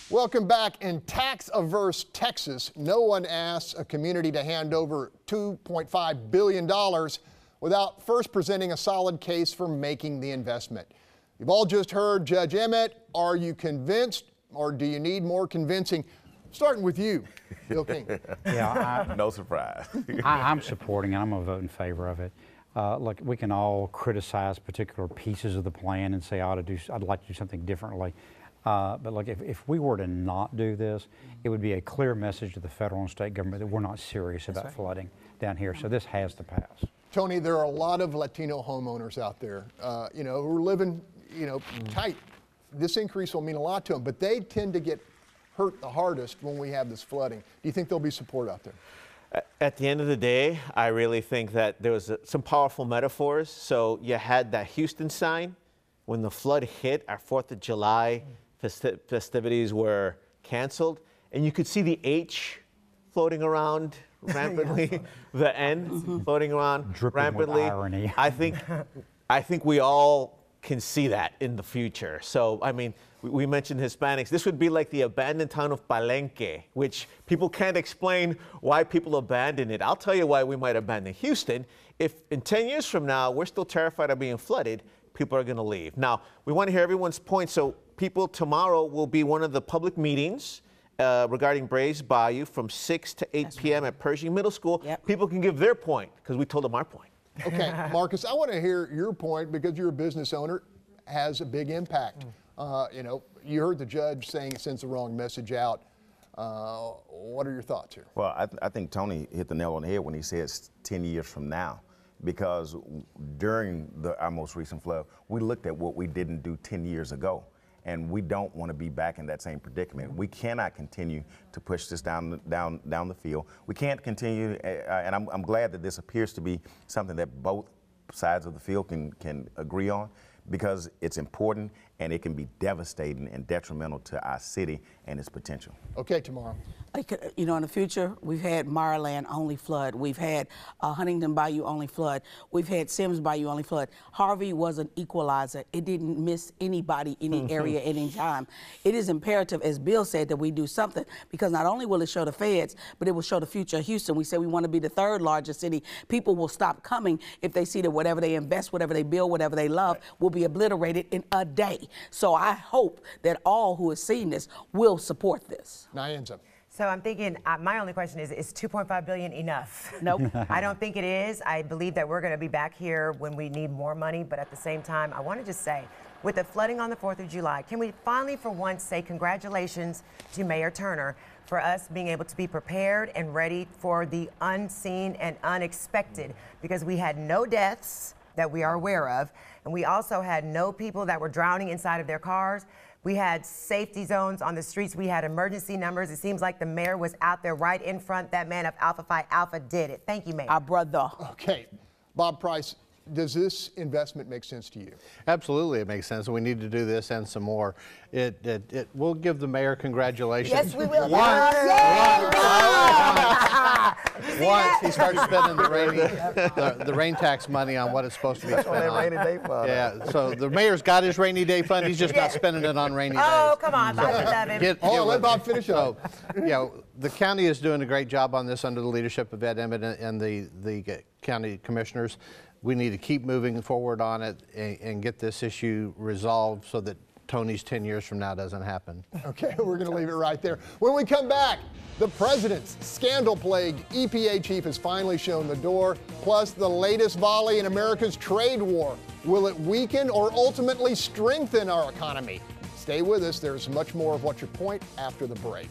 Welcome back. In tax-averse Texas, no one asks a community to hand over $2.5 billion without first presenting a solid case for making the investment. You've all just heard Judge Emmett. Are you convinced, or do you need more convincing? Starting with you, Bill King. Yeah, No surprise. I'm supporting it. I'm going to vote in favor of it. Look, we can all criticize particular pieces of the plan and say I'd like to do something differently. But look, if we were to not do this, it would be a clear message to the federal and state government that we're not serious about flooding down here. So this has to pass. Tony, there are a lot of Latino homeowners out there, who are living, tight. This increase will mean a lot to them, but they tend to get hurt the hardest when we have this flooding. Do you think there'll be support out there? At the end of the day, I really think that there was some powerful metaphors. So you had that Houston sign when the flood hit. Our 4th of July festivities were canceled, and you could see the H floating around rampantly, the N floating around Dripping rampantly. with irony. I think we all can see that in the future. So, I mean, we mentioned Hispanics. This would be like the abandoned town of Palenque, which people can't explain why people abandon it. I'll tell you why we might abandon Houston. If in 10 years from now, we're still terrified of being flooded, people are going to leave. Now, we want to hear everyone's point. So people, tomorrow will be one of the public meetings regarding Brays Bayou from 6 to 8 p.m. at Pershing Middle School. Yep. People can give their point because we told them our point. Okay, Marcus, I want to hear your point because you're a business owner, has a big impact. You heard the judge saying it sends the wrong message out. What are your thoughts here? Well, I think Tony hit the nail on the head when he says 10 years from now, because during our most recent flood, we looked at what we didn't do 10 years ago. And we don't want to be back in that same predicament. We cannot continue to push this down the field. We can't continue, and I'm glad that this appears to be something that both sides of the field can agree on, because it's important and it can be devastating and detrimental to our city and its potential. Okay, Tomaro. In the future, we've had Maryland only flood. We've had Huntington Bayou only flood. We've had Sims Bayou only flood. Harvey was an equalizer. It didn't miss anybody, any area, any time. It is imperative, as Bill said, that we do something, because not only will it show the feds, but it will show the future of Houston. We said we want to be the 3rd largest city. People will stop coming if they see that whatever they invest, whatever they build, whatever they love, will be obliterated in a day. So I hope that all who have seen this will support this. Nyanza. So I'm thinking, my only question is $2.5 billion enough? Nope. I don't think it is. I believe that we're going to be back here when we need more money, but at the same time, I want to just say, with the flooding on the 4th of July, can we finally for once say congratulations to Mayor Turner for us being able to be prepared and ready for the unseen and unexpected, because we had no deaths that we are aware of, and we also had no people that were drowning inside of their cars. We had safety zones on the streets. We had emergency numbers. It seems like the mayor was out there right in front. That man of Alpha Phi Alpha did it. Thank you, Mayor. Our brother. Okay, Bob Price, does this investment make sense to you? Absolutely, it makes sense. We need to do this and some more. We'll give the mayor congratulations. Yes, we will. Once he starts spending the rain tax money on what it's supposed to be spent on. Rainy day fund. Yeah, so the mayor's got his rainy day fund. He's just not spending it on rainy days. Oh, come on, I love him. Let Bob finish up. The county is doing a great job on this under the leadership of Ed Emmett and the county commissioners. We need to keep moving forward on it and get this issue resolved so that Tony's 10 years from now doesn't happen. Okay, we're going to leave it right there. When we come back, the president's scandal-plagued EPA chief has finally shown the door, plus the latest volley in America's trade war. Will it weaken or ultimately strengthen our economy? Stay with us. There's much more of What's Your Point after the break.